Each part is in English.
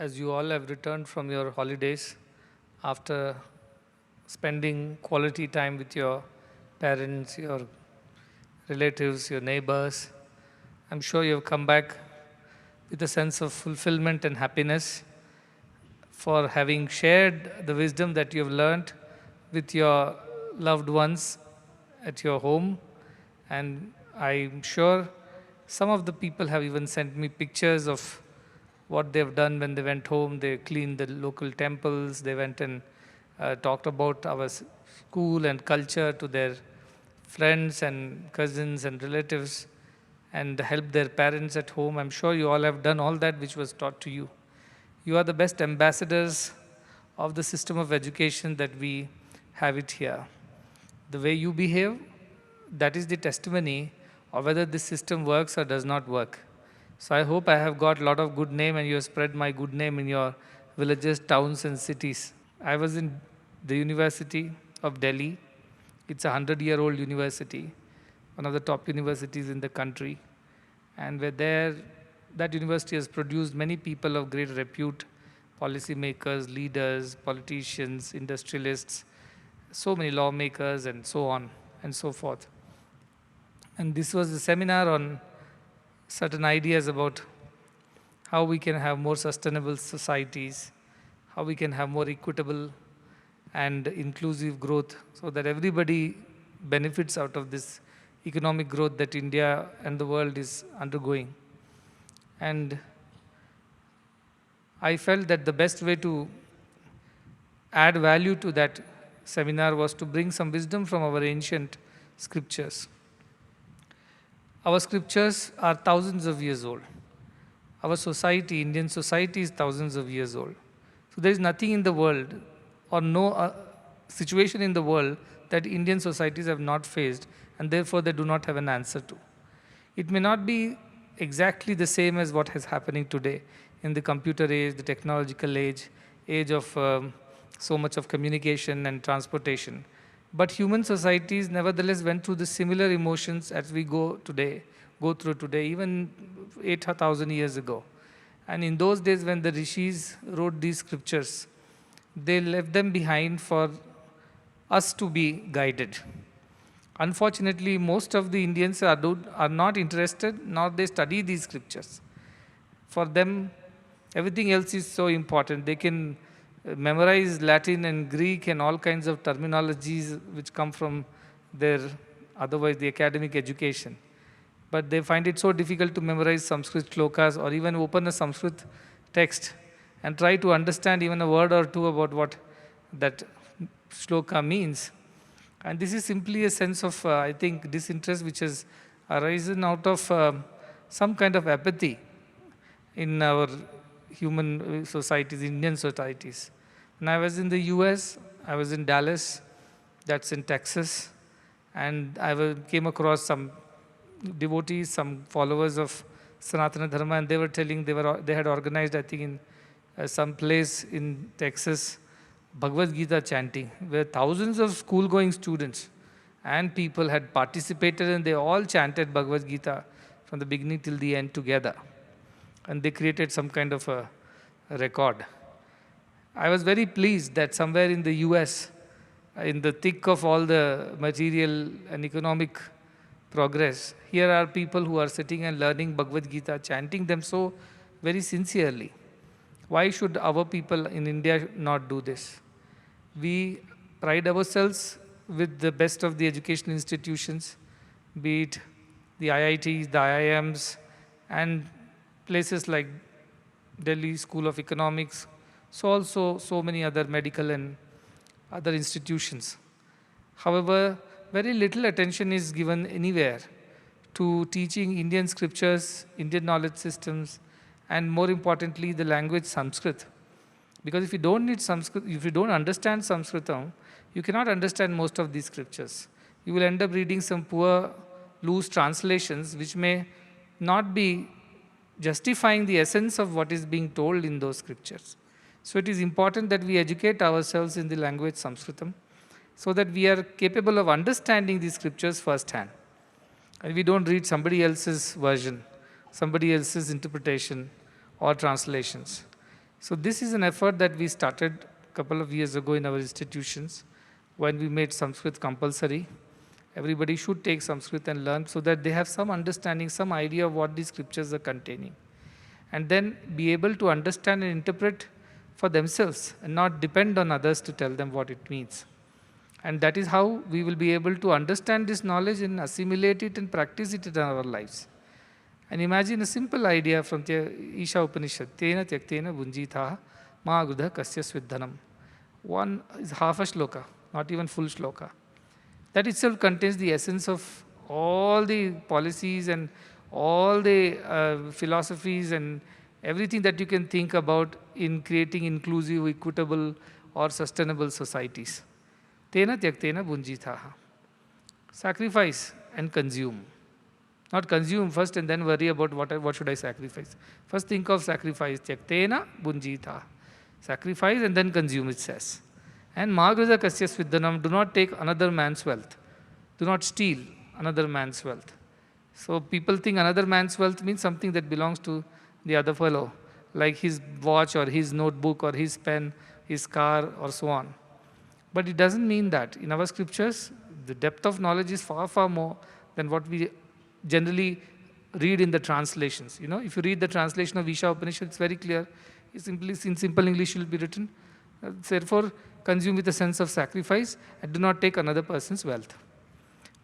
as you all have returned from your holidays after spending quality time with your parents, your relatives, your neighbors. I'm sure you have come back with a sense of fulfillment and happiness for having shared the wisdom that you have learned with your loved ones at your home. And I'm sure some of the people have even sent me pictures of what they've done when they went home. They cleaned the local temples. They went and talked about our school and culture to their friends and cousins and relatives and helped their parents at home. I'm sure you all have done all that which was taught to you. You are the best ambassadors of the system of education that we have it here. The way you behave, that is the testimony of whether this system works or does not work. So I hope I have got a lot of good name and you have spread my good name in your villages, towns and cities. I was in the University of Delhi. It's a 100-year-old university, one of the top universities in the country. And we're there, that university has produced many people of great repute, policymakers, leaders, politicians, industrialists, so many lawmakers and so on and so forth. And this was a seminar on certain ideas about how we can have more sustainable societies, how we can have more equitable and inclusive growth so that everybody benefits out of this economic growth that India and the world is undergoing. And I felt that the best way to add value to that seminar was to bring some wisdom from our ancient scriptures. Our scriptures are thousands of years old. Our society, Indian society, is thousands of years old. So there is nothing in the world or no situation in the world that Indian societies have not faced and therefore they do not have an answer to. It may not be exactly the same as what is happening today in the computer age, the technological age, age of so much of communication and transportation. But human societies nevertheless went through the similar emotions as we go through today, even 8,000 years ago. And in those days when the rishis wrote these scriptures, they left them behind for us to be guided. Unfortunately, most of the Indians are not interested, nor they study these scriptures. For them, everything else is so important. They can memorize Latin and Greek and all kinds of terminologies which come from their, otherwise the academic education. But they find it so difficult to memorize Sanskrit shlokas or even open a Sanskrit text and try to understand even a word or two about what that shloka means. And this is simply a sense of, I think, disinterest which has arisen out of some kind of apathy in our human societies, Indian societies. When I was in the US, I was in Dallas, that's in Texas, and came across some devotees, some followers of Sanatana Dharma, and they were telling they had organized, I think, in some place in Texas, Bhagavad Gita chanting, where thousands of school-going students and people had participated and they all chanted Bhagavad Gita from the beginning till the end together. And they created some kind of a record. I was very pleased that somewhere in the US, in the thick of all the material and economic progress, here are people who are sitting and learning Bhagavad Gita, chanting them so very sincerely. Why should our people in India not do this? We pride ourselves with the best of the educational institutions, be it the IITs, the IIMs, and places like Delhi School of Economics, so also so many other medical and other institutions. However, very little attention is given anywhere to teaching Indian scriptures, Indian knowledge systems, and more importantly, the language Sanskrit. Because if you don't need Sanskrit, if you don't understand Sanskritam, you cannot understand most of these scriptures. You will end up reading some poor, loose translations which may not be justifying the essence of what is being told in those scriptures. So it is important that we educate ourselves in the language Sanskritam so that we are capable of understanding these scriptures firsthand. And we don't read somebody else's version, somebody else's interpretation or translations. So this is an effort that we started a couple of years ago in our institutions when we made Sanskrit compulsory. Everybody should take Sanskrit and learn so that they have some understanding, some idea of what these scriptures are containing. And then be able to understand and interpret for themselves and not depend on others to tell them what it means. And that is how we will be able to understand this knowledge and assimilate it and practice it in our lives. And imagine a simple idea from the Isha Upanishad, Tena Tyaktena Bunjitha Ma Agudha Kasya Sviddhanam. One is half a shloka, not even full shloka. That itself contains the essence of all the policies and all the philosophies and everything that you can think about in creating inclusive, equitable, or sustainable societies. Tena Tyaktena Bunjitha. Sacrifice and consume. Not consume first and then worry about what should I sacrifice. First think of sacrifice. Tyaktena Bunjitha. Sacrifice and then consume, it says. And Magrudha Kasya Sviddhanam, do not take another man's wealth. Do not steal another man's wealth. So people think another man's wealth means something that belongs to the other fellow, like his watch or his notebook or his pen, his car or so on. But it doesn't mean that. In our scriptures, the depth of knowledge is far, far more than what we generally read in the translations. You know, if you read the translation of Isha Upanishad, it's very clear. It's simply, in simple English, it will be written. Therefore, consume with a sense of sacrifice and do not take another person's wealth.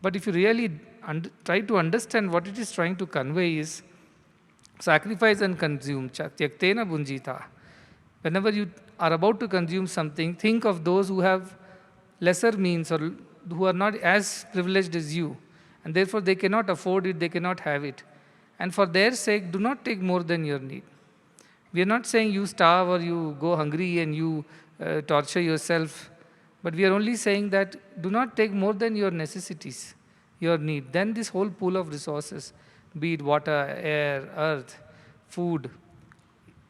But if you really try to understand what it is trying to convey is sacrifice and consume, tyaktena bunjita. Whenever you are about to consume something, think of those who have lesser means or who are not as privileged as you, and therefore they cannot afford it, they cannot have it. And for their sake, do not take more than your need. We are not saying you starve or you go hungry and you torture yourself, but we are only saying that do not take more than your necessities, your need. Then this whole pool of resources, be it water, air, earth, food,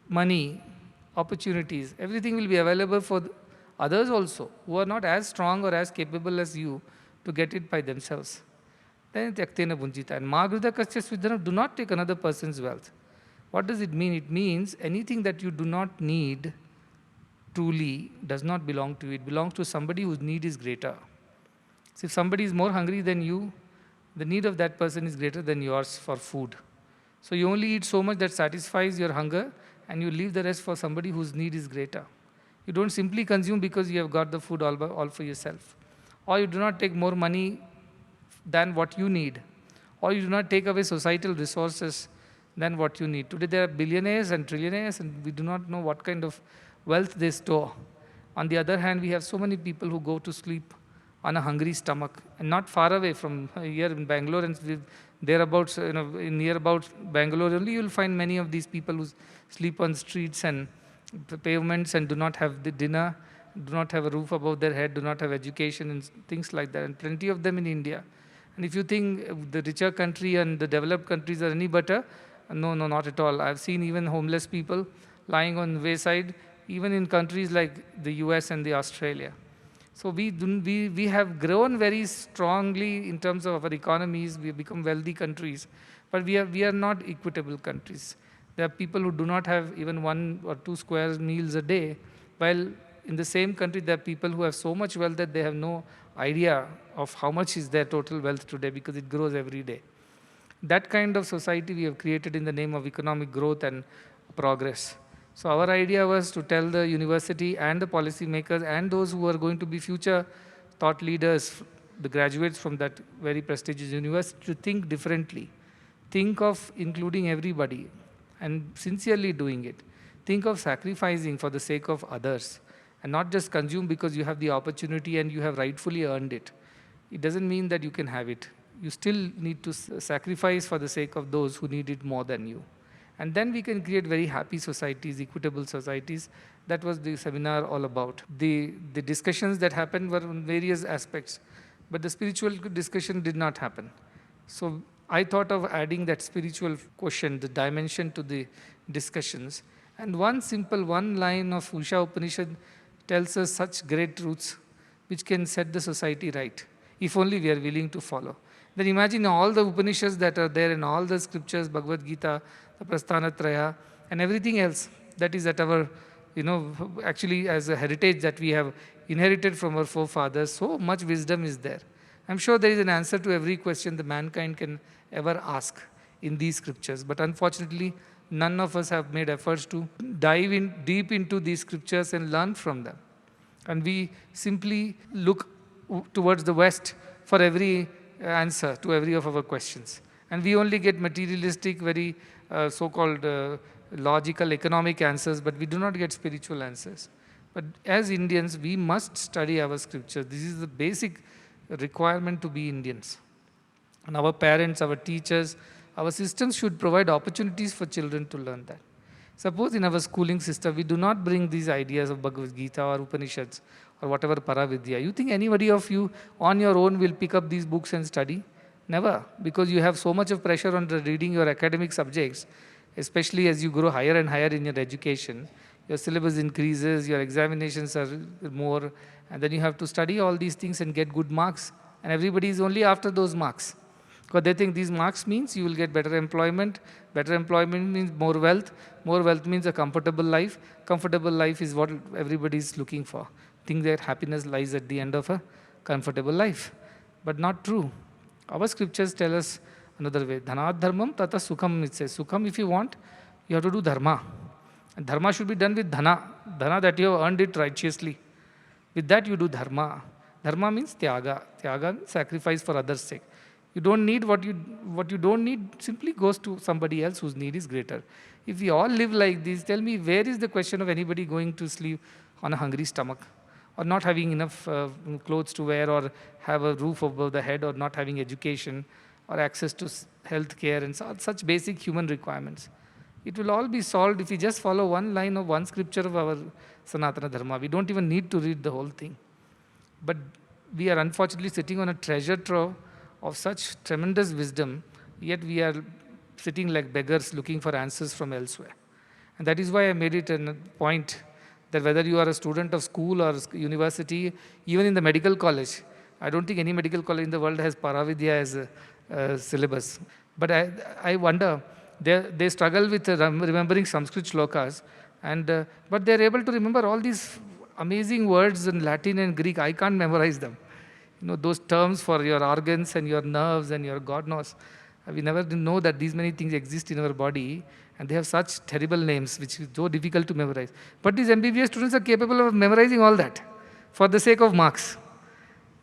money, opportunities, everything will be available for others also who are not as strong or as capable as you to get it by themselves. Then tyaktena bunjita. And magrudha kasya svidhanam, do not take another person's wealth. What does it mean? It means anything that you do not need truly does not belong to you. It belongs to somebody whose need is greater. So if somebody is more hungry than you, the need of that person is greater than yours for food. So you only eat so much that satisfies your hunger and you leave the rest for somebody whose need is greater. You don't simply consume because you have got the food all for yourself. Or you do not take more money than what you need. Or you do not take away societal resources than what you need. Today there are billionaires and trillionaires and we do not know what kind of wealth they store. On the other hand, we have so many people who go to sleep on a hungry stomach, and not far away from here in Bangalore and thereabouts, in nearabouts Bangalore only you will find many of these people who sleep on streets and pavements and do not have the dinner, do not have a roof above their head, do not have education and things like that, and plenty of them in India. And if you think the richer country and the developed countries are any better, no, not at all. I've seen even homeless people lying on the wayside, even in countries like the US and the Australia. So we have grown very strongly in terms of our economies. We have become wealthy countries, but we are not equitable countries. There are people who do not have even 1 or 2 square meals a day, while in the same country there are people who have so much wealth that they have no idea of how much is their total wealth today because it grows every day. That kind of society we have created in the name of economic growth and progress. So our idea was to tell the university and the policy makers and those who are going to be future thought leaders, the graduates from that very prestigious university, to think differently. Think of including everybody and sincerely doing it. Think of sacrificing for the sake of others and not just consume because you have the opportunity and you have rightfully earned it. It doesn't mean that you can have it. You still need to sacrifice for the sake of those who need it more than you. And then we can create very happy societies, equitable societies. That was the seminar all about. The discussions that happened were on various aspects, but the spiritual discussion did not happen. So I thought of adding that spiritual quotient, the dimension to the discussions. And one line of Usha Upanishad tells us such great truths which can set the society right, if only we are willing to follow. Then imagine all the Upanishads that are there and all the scriptures, Bhagavad Gita, the Prasthanatraya, and everything else that is at our actually as a heritage that we have inherited from our forefathers. So much wisdom is there. I'm sure there is an answer to every question the mankind can ever ask in these scriptures. But unfortunately, none of us have made efforts to dive in deep into these scriptures and learn from them. And we simply look towards the West for every answer to every of our questions. And we only get materialistic, very so-called logical, economic answers, but we do not get spiritual answers. But as Indians, we must study our scriptures. This is the basic requirement to be Indians. And our parents, our teachers, our systems should provide opportunities for children to learn that. Suppose in our schooling system, we do not bring these ideas of Bhagavad Gita or Upanishads or whatever paravidya. You think anybody of you on your own will pick up these books and study? Never, because you have so much of pressure on reading your academic subjects, especially as you grow higher and higher in your education. Your syllabus increases, your examinations are more, and then you have to study all these things and get good marks. And everybody is only after those marks. Because they think these marks means you will get better employment. Better employment means more wealth. More wealth means a comfortable life. Comfortable life is what everybody is looking for. Think that happiness lies at the end of a comfortable life. But not true. Our scriptures tell us another way. Dhanat dharmam tata sukham, it says. Sukham, if you want, you have to do dharma. And dharma should be done with dhana. Dhana that you have earned it righteously. With that you do dharma. Dharma means tyaga. Tyaga means sacrifice for others' sake. You don't need what you don't need simply goes to somebody else whose need is greater. If we all live like this, tell me where is the question of anybody going to sleep on a hungry stomach, or not having enough clothes to wear, or have a roof above the head, or not having education or access to health care and such basic human requirements. It will all be solved if we just follow one line of one scripture of our Sanatana Dharma. We don't even need to read the whole thing. But we are unfortunately sitting on a treasure trove of such tremendous wisdom, yet we are sitting like beggars looking for answers from elsewhere. And that is why I made it a point that whether you are a student of school or university, even in the medical college, I don't think any medical college in the world has paravidya as a syllabus. But I wonder, they struggle with remembering Sanskrit shlokas, but they're able to remember all these amazing words in Latin and Greek. I can't memorize them. Those terms for your organs and your nerves and your God knows. We never know that these many things exist in our body, and they have such terrible names which is so difficult to memorize. But these MBBS students are capable of memorizing all that for the sake of marks.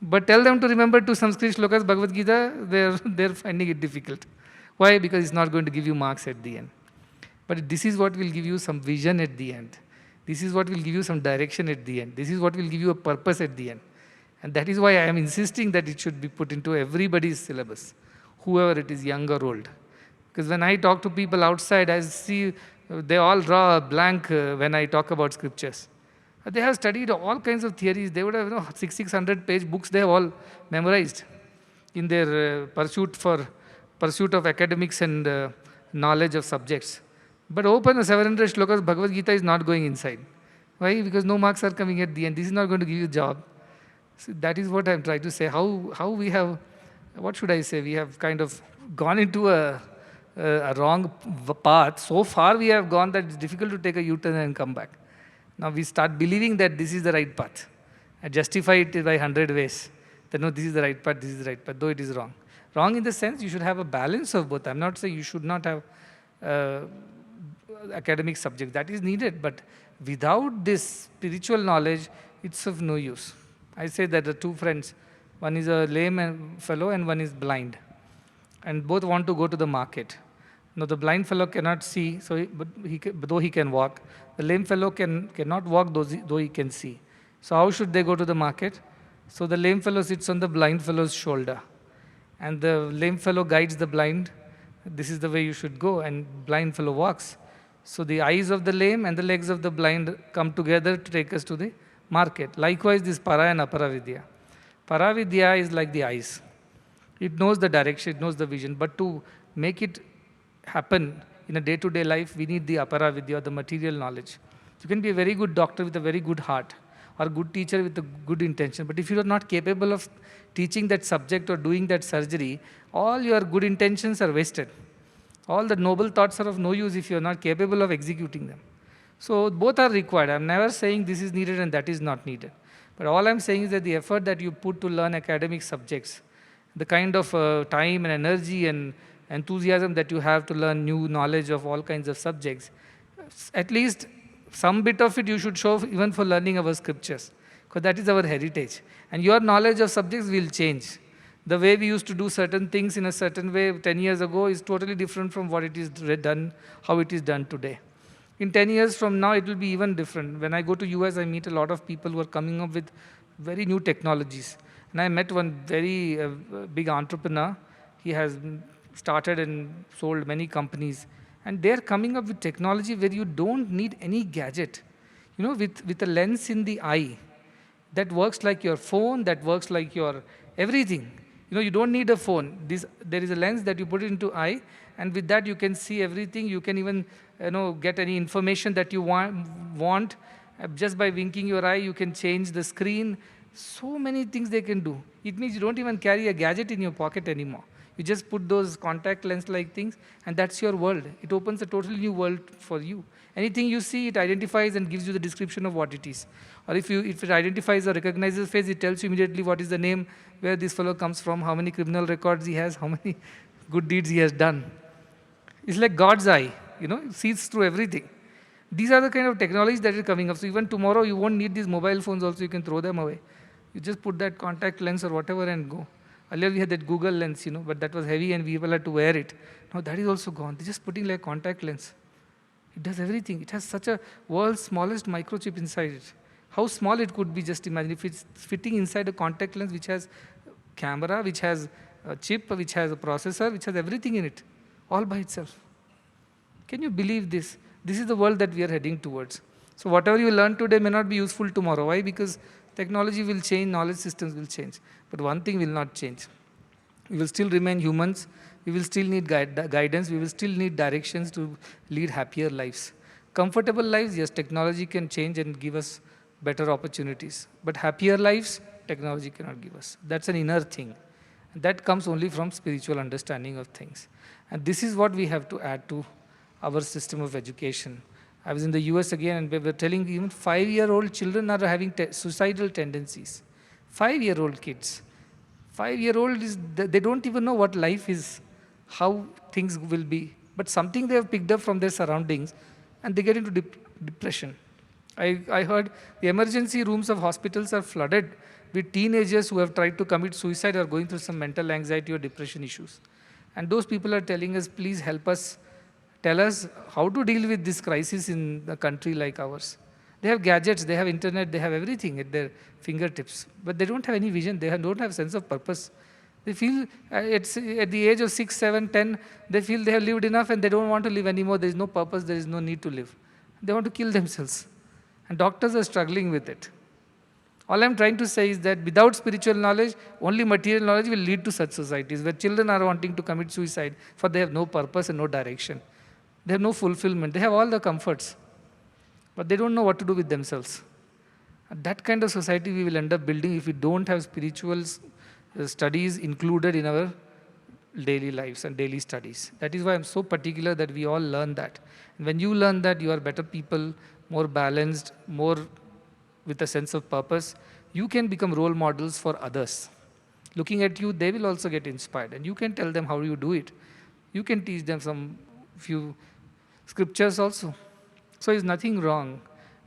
But tell them to remember two Sanskrit shlokas, Bhagavad Gita, they're finding it difficult. Why? Because it's not going to give you marks at the end. But this is what will give you some vision at the end. This is what will give you some direction at the end. This is what will give you a purpose at the end. And that is why I am insisting that it should be put into everybody's syllabus, whoever it is, young or old. Because when I talk to people outside, I see they all draw a blank when I talk about scriptures. They have studied all kinds of theories. They would have 600-page books they have all memorized in their pursuit of academics and knowledge of subjects. But open a 700 shlokas, Bhagavad Gita is not going inside. Why? Because no marks are coming at the end. This is not going to give you a job. So that is what I'm trying to say. How we have, what should I say? We have kind of gone into a wrong path. So far we have gone that it's difficult to take a U-turn and come back. Now we start believing that this is the right path and justify it by 100 ways. That no, this is the right path, this is the right path, though it is wrong. Wrong in the sense you should have a balance of both. I'm not saying you should not have academic subject. That is needed, but without this spiritual knowledge, it's of no use. I say that the two friends, one is a lame fellow and one is blind. And both want to go to the market. Now the blind fellow cannot see, though he can walk. The lame fellow cannot walk, though he can see. So how should they go to the market? So the lame fellow sits on the blind fellow's shoulder. And the lame fellow guides the blind. This is the way you should go. And blind fellow walks. So the eyes of the lame and the legs of the blind come together to take us to the market. Likewise, this para and aparavidya. Paravidya is like the eyes. It knows the direction, it knows the vision. But to make it happen in a day-to-day life, we need the aparavidya, the material knowledge. You can be a very good doctor with a very good heart, or a good teacher with a good intention. But if you are not capable of teaching that subject or doing that surgery, all your good intentions are wasted. All the noble thoughts are of no use if you are not capable of executing them. So both are required. I'm never saying this is needed and that is not needed. But all I'm saying is that the effort that you put to learn academic subjects, the kind of time and energy and enthusiasm that you have to learn new knowledge of all kinds of subjects, at least some bit of it you should show even for learning our scriptures, because that is our heritage. And your knowledge of subjects will change. The way we used to do certain things in a certain way 10 years ago is totally different from what it is done, how it is done today. In 10 years from now, it will be even different. When I go to US, I meet a lot of people who are coming up with very new technologies. And I met one very big entrepreneur. He has started and sold many companies. And they're coming up with technology where you don't need any gadget. With a lens in the eye that works like your phone, that works like your everything. You don't need a phone. There is a lens that you put into eye, and with that you can see everything. You can even get any information that you want. Just by winking your eye, you can change the screen. So many things they can do. It means you don't even carry a gadget in your pocket anymore. You just put those contact lens like things, and that's your world. It opens a totally new world for you. Anything you see, it identifies and gives you the description of what it is. Or if it identifies or recognizes face, it tells you immediately what is the name, where this fellow comes from, how many criminal records he has, how many good deeds he has done. It's like God's eye, it sees through everything. These are the kind of technologies that are coming up. So even tomorrow, you won't need these mobile phones also, you can throw them away. You just put that contact lens or whatever and go. Earlier we had that Google lens, but that was heavy and people had to wear it. Now that is also gone. They're just putting like contact lens. It does everything. It has such a world's smallest microchip inside it. How small it could be, just imagine if it's fitting inside a contact lens which has camera, which has a chip, which has a processor, which has everything in it, all by itself. Can you believe this? This is the world that we are heading towards. So whatever you learn today may not be useful tomorrow. Why? Because technology will change, knowledge systems will change. But one thing will not change. We will still remain humans. We will still need guidance. We will still need directions to lead happier lives. Comfortable lives, yes, technology can change and give us better opportunities. But happier lives, technology cannot give us. That's an inner thing. That comes only from spiritual understanding of things. And this is what we have to add to our system of education. I was in the US again, and we were telling even 5-year-old children are having suicidal tendencies. 5-year-old kids. 5-year-old they don't even know what life is, how things will be. But something they have picked up from their surroundings, and they get into depression. I heard the emergency rooms of hospitals are flooded with teenagers who have tried to commit suicide or going through some mental anxiety or depression issues. And those people are telling us, please help us, tell us how to deal with this crisis in a country like ours. They have gadgets, they have internet, they have everything at their fingertips, but they don't have any vision, they don't have sense of purpose. They feel at the age of 6, 7, 10, they feel they have lived enough and they don't want to live anymore. There is no purpose, there is no need to live. They want to kill themselves. And doctors are struggling with it. All I'm trying to say is that without spiritual knowledge, only material knowledge will lead to such societies where children are wanting to commit suicide for they have no purpose and no direction. They have no fulfillment. They have all the comforts, but they don't know what to do with themselves. And that kind of society we will end up building if we don't have spiritual studies included in our daily lives and daily studies. That is why I'm so particular that we all learn that. And when you learn that, you are better people, more balanced, more with a sense of purpose. You can become role models for others. Looking at you, they will also get inspired, and you can tell them how you do it. You can teach them some few scriptures also. So there's nothing wrong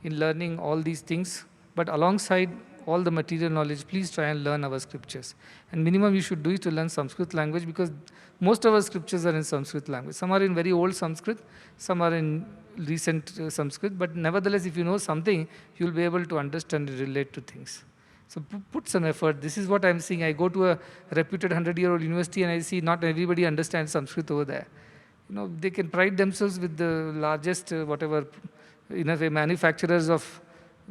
in learning all these things, but alongside all the material knowledge, please try and learn our scriptures. And minimum you should do is to learn Sanskrit language, because most of our scriptures are in Sanskrit language. Some are in very old Sanskrit, some are in recent Sanskrit, but nevertheless, if you know something, you'll be able to understand and relate to things. So put some effort. This is what I'm seeing. I go to a reputed 100-year-old university and I see not everybody understands Sanskrit over there. They can pride themselves with the largest, manufacturers of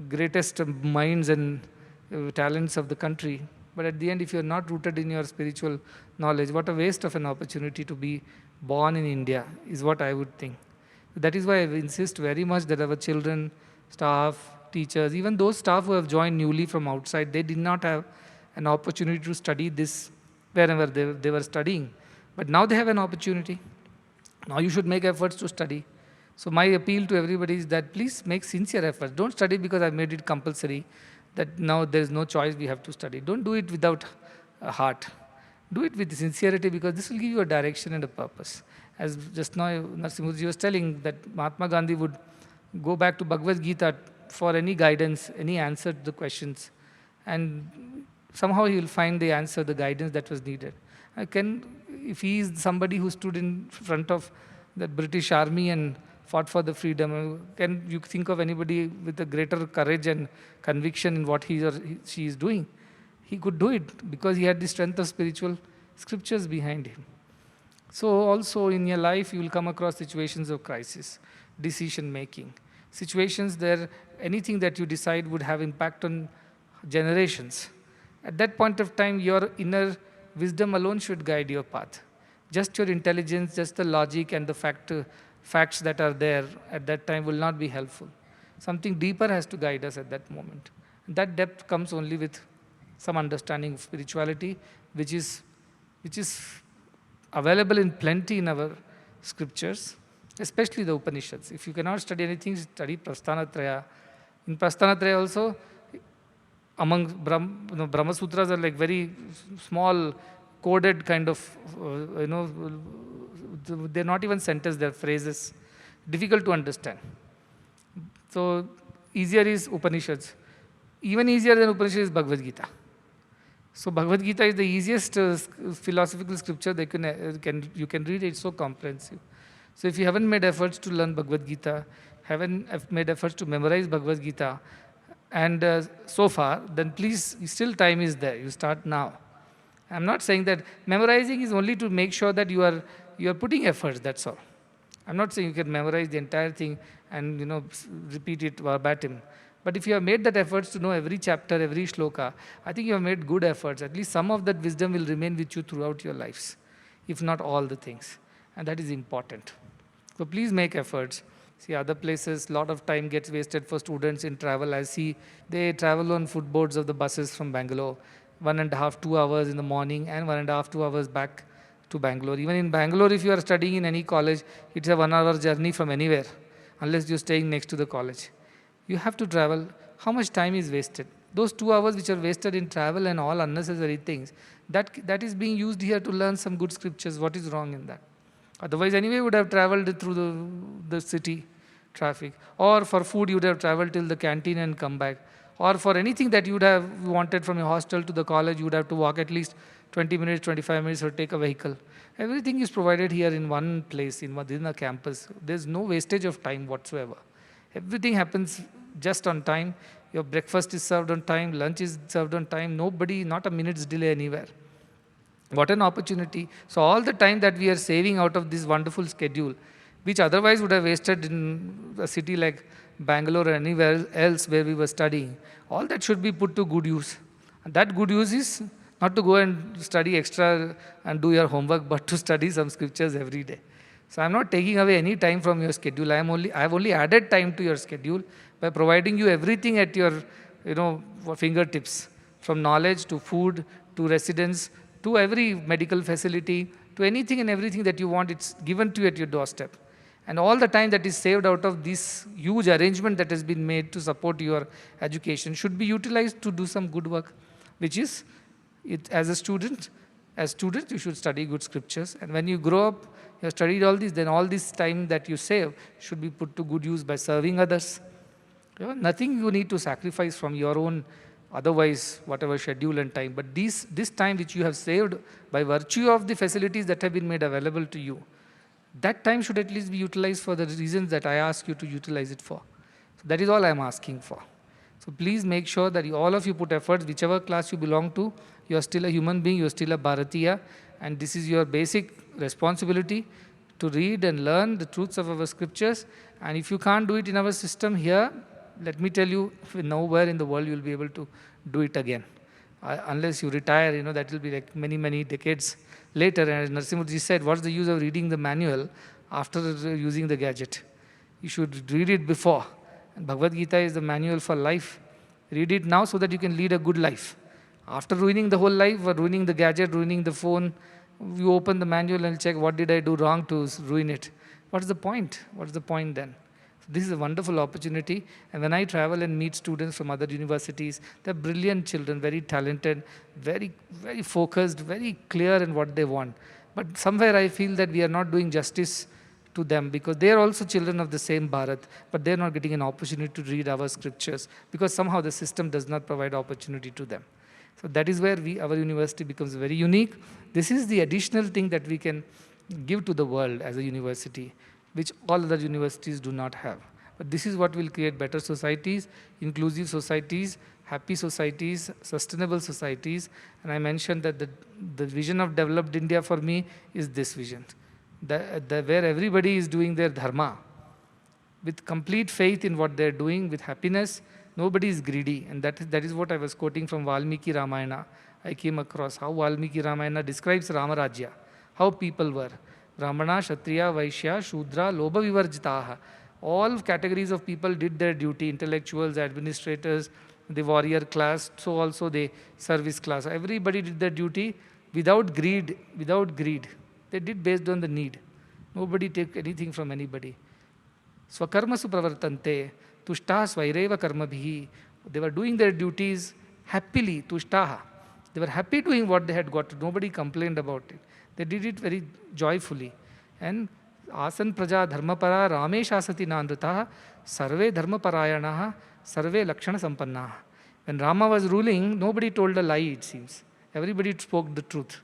greatest minds and talents of the country. But at the end, if you're not rooted in your spiritual knowledge, what a waste of an opportunity to be born in India is what I would think. That is why I insist very much that our children, staff, teachers, even those staff who have joined newly from outside, they did not have an opportunity to study this wherever they were studying. But now they have an opportunity. Now you should make efforts to study. So my appeal to everybody is that please make sincere efforts. Don't study because I made it compulsory, that now there is no choice, we have to study. Don't do it without a heart. Do it with sincerity, because this will give you a direction and a purpose. As just now Narasimhaji was telling, that Mahatma Gandhi would go back to Bhagavad Gita for any guidance, any answer to the questions, and somehow he will find the answer, the guidance that was needed. If he is somebody who stood in front of the British army and fought for the freedom, can you think of anybody with a greater courage and conviction in what she is doing? He could do it because he had the strength of spiritual scriptures behind him. So also in your life, you will come across situations of crisis, decision making, situations where anything that you decide would have impact on generations. At that point of time, your inner wisdom alone should guide your path. Just your intelligence, just the logic and the facts that are there at that time will not be helpful. Something deeper has to guide us at that moment. That depth comes only with some understanding of spirituality, which is available in plenty in our scriptures, especially the Upanishads. If you cannot study anything, study Prasthanatraya. In Prasthanatraya also, among Brahma Sutras are like very small, coded kind of, they're not even sentences, they're phrases, difficult to understand. So easier is Upanishads. Even easier than Upanishads is Bhagavad Gita. So Bhagavad Gita is the easiest philosophical scripture you can read. It's so comprehensive. So if you haven't made efforts to learn Bhagavad Gita, haven't made efforts to memorize Bhagavad Gita, and so far, then please, still time is there. You start now. I'm not saying that memorizing is only to make sure that you are putting efforts, that's all. I'm not saying you can memorize the entire thing and repeat it verbatim. But if you have made that efforts to know every chapter, every shloka, I think you have made good efforts. At least some of that wisdom will remain with you throughout your lives, if not all the things. And that is important. So please make efforts. See, other places, a lot of time gets wasted for students in travel. I see they travel on footboards of the buses from Bangalore, 1.5, 2 hours in the morning and 1.5, 2 hours back to Bangalore. Even in Bangalore, if you are studying in any college, it's a 1 hour journey from anywhere, unless you're staying next to the college. You have to travel. How much time is wasted? Those 2 hours which are wasted in travel and all unnecessary things, that is being used here to learn some good scriptures. What is wrong in that? Otherwise, anyway, you would have traveled through the city traffic. Or for food, you would have traveled till the canteen and come back. Or for anything that you would have wanted from your hostel to the college, you would have to walk at least 20 minutes, 25 minutes, or take a vehicle. Everything is provided here in one place, within a campus. There's no wastage of time whatsoever. Everything happens just on time. Your breakfast is served on time, lunch is served on time. Nobody, not a minute's delay anywhere. What an opportunity. So all the time that we are saving out of this wonderful schedule, which otherwise would have wasted in a city like Bangalore or anywhere else where we were studying, all that should be put to good use. And that good use is not to go and study extra and do your homework, but to study some scriptures every day. So I'm not taking away any time from your schedule. I have only added time to your schedule by providing you everything at your fingertips, from knowledge to food to residence to every medical facility to anything and everything that you want. It's given to you at your doorstep. And all the time that is saved out of this huge arrangement that has been made to support your education should be utilized to do some good work, which is, as a student, you should study good scriptures. And when you grow up, you have studied all this, then all this time that you save should be put to good use by serving others. Nothing you need to sacrifice from your own, otherwise, whatever schedule and time. But this time which you have saved by virtue of the facilities that have been made available to you, that time should at least be utilized for the reasons that I ask you to utilize it for. So that is all I am asking for. So please make sure that all of you put efforts, whichever class you belong to, you are still a human being, you are still a Bharatiya, and this is your basic responsibility to read and learn the truths of our scriptures. And if you can't do it in our system here, let me tell you, nowhere in the world you will be able to do it again. Unless you retire, that will be like many, many decades later. And as Narasimhaji said, what's the use of reading the manual after using the gadget? You should read it before. And Bhagavad Gita is the manual for life. Read it now so that you can lead a good life. After ruining the whole life, or ruining the gadget, ruining the phone, You open the manual and check what did I do wrong to ruin it. What's the point? What's the point then? This is a wonderful opportunity. And when I travel and meet students from other universities, they're brilliant children, very talented, very focused, very clear in what they want. But somewhere I feel that we are not doing justice to them, because they are also children of the same Bharat, but they're not getting an opportunity to read our scriptures because somehow the system does not provide opportunity to them. So that is where our university becomes very unique. This is the additional thing that we can give to the world as a university, which all other universities do not have. But this is what will create better societies, inclusive societies, happy societies, sustainable societies. And I mentioned that the vision of developed India for me is this vision, where everybody is doing their dharma with complete faith in what they're doing, with happiness. Nobody is greedy. And that is what I was quoting from Valmiki Ramayana. I came across how Valmiki Ramayana describes Ramarajya, how people were. Brahmana, Kshatriya, Vaishya, Shudra, Lobha Vivarjitaha. All categories of people did their duty, intellectuals, administrators, the warrior class, so also the service class. Everybody did their duty without greed, without greed. They did based on the need. Nobody took anything from anybody. Swakarmasu pravartante, tushtaha svaireva karmabhihi. They were doing their duties happily, tushtaha. They were happy doing what they had got. Nobody complained about it. They did it very joyfully. And asan praja dharmapara ramesha sati nandritaha sarve dharmaparayanaha sarve lakshana sampannaha. When Rama was ruling, nobody told a lie, it seems. Everybody spoke the truth.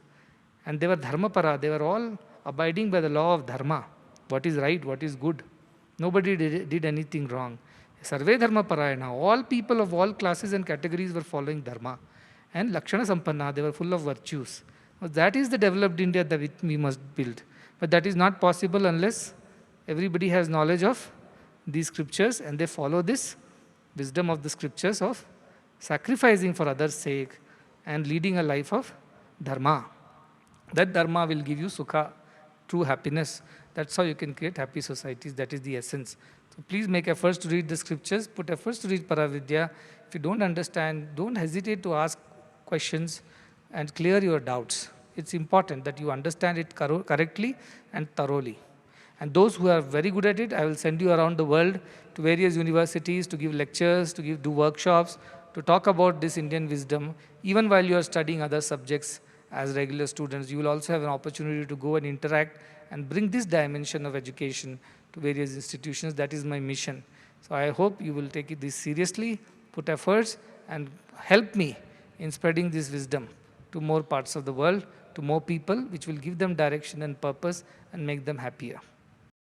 And they were dharmapara. They were all abiding by the law of dharma. What is right, what is good. Nobody did anything wrong. Sarve dharma parayana. All people of all classes and categories were following dharma. And lakshana sampanna, they were full of virtues. Well, that is the developed India that we must build. But that is not possible unless everybody has knowledge of these scriptures and they follow this wisdom of the scriptures of sacrificing for others' sake and leading a life of dharma. That dharma will give you sukha, true happiness. That's how you can create happy societies. That is the essence. So please make efforts to read the scriptures. Put efforts to read paravidya. If you don't understand, don't hesitate to ask questions and clear your doubts. It's important that you understand it correctly and thoroughly. And those who are very good at it, I will send you around the world to various universities to give lectures, to do workshops, to talk about this Indian wisdom. Even while you are studying other subjects as regular students, you will also have an opportunity to go and interact and bring this dimension of education to various institutions. That is my mission. So I hope you will take this seriously, put efforts, and help me in spreading this wisdom to more parts of the world, to more people, which will give them direction and purpose and make them happier.